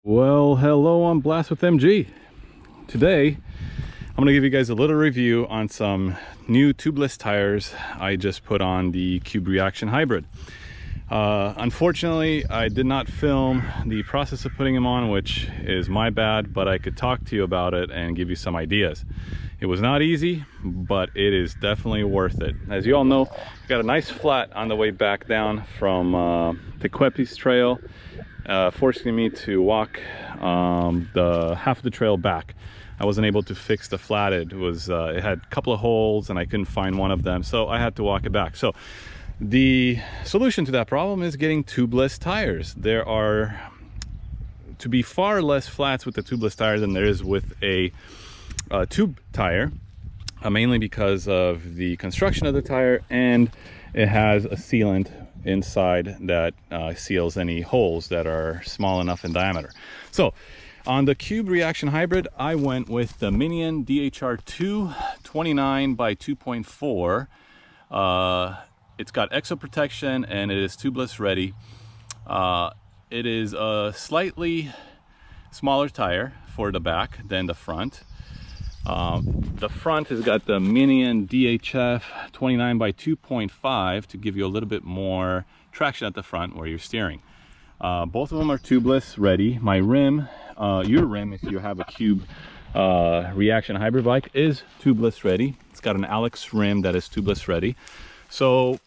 Well, hello on Blast with MG. Today, I'm going to give you guys a little review on some new tubeless tires I just put on the Cube Reaction Hybrid. Unfortunately, I did not film the process of putting them on, which is my bad, but I could talk to you about it and give you some ideas. It was not easy, but it is definitely worth it. As you all know, I got a nice flat on the way back down from the Tequepes Trail, forcing me to walk the half of the trail back. I wasn't able to fix the flat. It had a couple of holes and I couldn't find one of them, so I had to walk it back. So the solution to that problem is getting tubeless tires. There are to be far less flats with the tubeless tire than there is with a tube tire, mainly because of the construction of the tire, and it has a sealant inside that seals any holes that are small enough in diameter. So on the Cube Reaction Hybrid, I went with the Minion DHR2 29 by 2.4. It's got exo protection and it is tubeless ready. It is a slightly smaller tire for the back than the front. The front has got the Minion DHF 29 by 2.5 to give you a little bit more traction at the front where you're steering. Both of them are tubeless ready. My rim, your rim, if you have a Cube Reaction Hybrid bike, is tubeless ready. It's got an Alex rim that is tubeless ready. So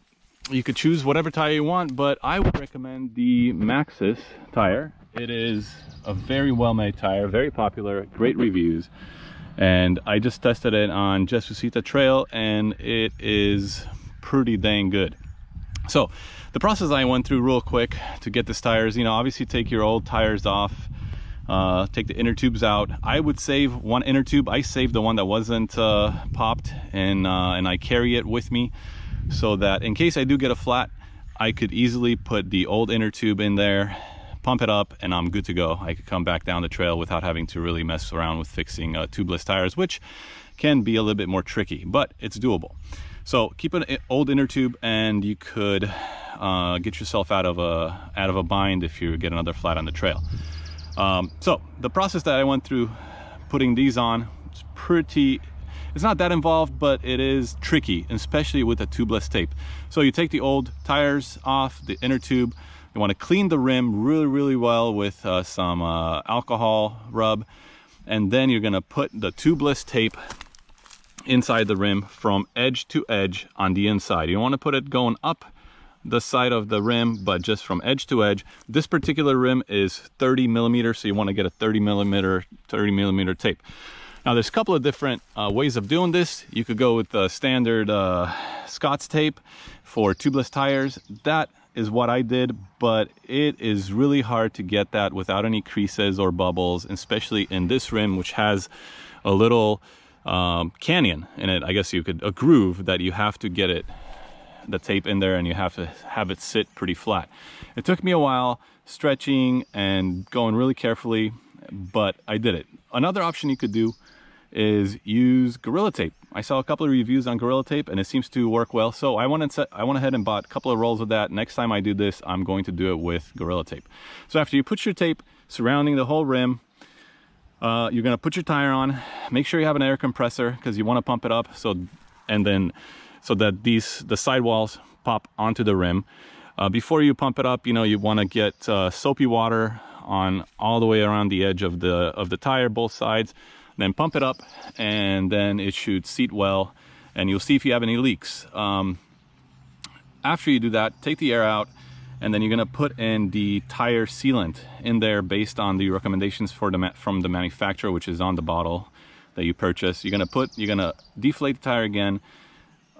you could choose whatever tire you want, but I would recommend the Maxxis tire. It is a very well-made tire, very popular, great reviews. And I just tested it on Jesucita Trail and it is pretty dang good. So the process I went through real quick to get this tires, you know, obviously take your old tires off, take the inner tubes out. I would save one inner tube. I saved the one that wasn't popped, and I carry it with me so that in case I do get a flat, I could easily put the old inner tube in there, pump it up, and I'm good to go. I could come back down the trail without having to really mess around with fixing tubeless tires, which can be a little bit more tricky, but it's doable. So keep an old inner tube and you could get yourself out of a bind if you get another flat on the trail. So the process that I went through putting these on, it's not that involved, but it is tricky, especially with a tubeless tape. So you take the old tires off, the inner tube. You want to clean the rim really well with some alcohol rub, and then you're going to put the tubeless tape inside the rim from edge to edge on the inside. You don't want to put it going up the side of the rim, but just from edge to edge. This particular rim is 30 millimeters, so you want to get a 30 millimeter tape. Now there's a couple of different ways of doing this. You could go with the standard Scott's tape for tubeless tires. That is what I did, but it is really hard to get that without any creases or bubbles, especially in this rim, which has a little canyon in it. I guess you could, a groove that you have to get the tape in there, and you have to have it sit pretty flat. It took me a while stretching and going really carefully, but I did it. Another option you could do is use Gorilla Tape. I saw a couple of reviews on Gorilla Tape and it seems to work well, so I went ahead and bought a couple of rolls of that. Next time I do this, I'm going to do it with Gorilla Tape. So after you put your tape surrounding the whole rim, you're going to put your tire on. Make sure you have an air compressor because you want to pump it up so that the sidewalls pop onto the rim. Before you pump it up, you know, you want to get soapy water on all the way around the edge of the tire, both sides. Then pump it up, and then it should seat well, and you'll see if you have any leaks. After you do that, take the air out, and then you're going to put in the tire sealant in there based on the recommendations from the manufacturer, which is on the bottle that you purchase. You're going to deflate the tire again.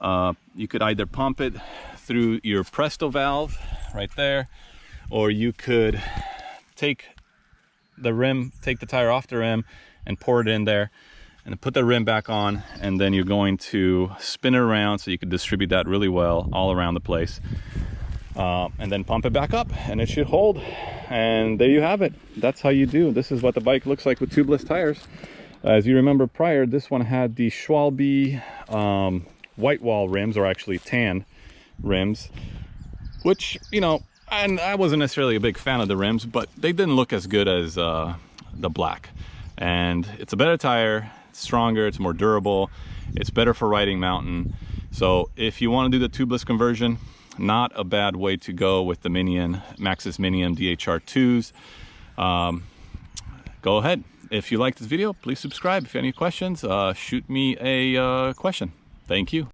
You could either pump it through your Presto valve right there, or you could take the tire off the rim and pour it in there and put the rim back on, and then you're going to spin it around so you can distribute that really well all around the place, and then pump it back up and it should hold, and there you have it. That's how you do. This is what the bike looks like with tubeless tires. As you remember prior, this one had the Schwalbe white wall rims, or actually tan rims, which, you know, And I wasn't necessarily a big fan of the rims, but they didn't look as good as the black. And it's a better tire, it's stronger, it's more durable, it's better for riding mountain. So if you want to do the tubeless conversion, not a bad way to go with the Minion, Maxxis Minion DHR2s. Go ahead. If you like this video, please subscribe. If you have any questions, shoot me a question. Thank you.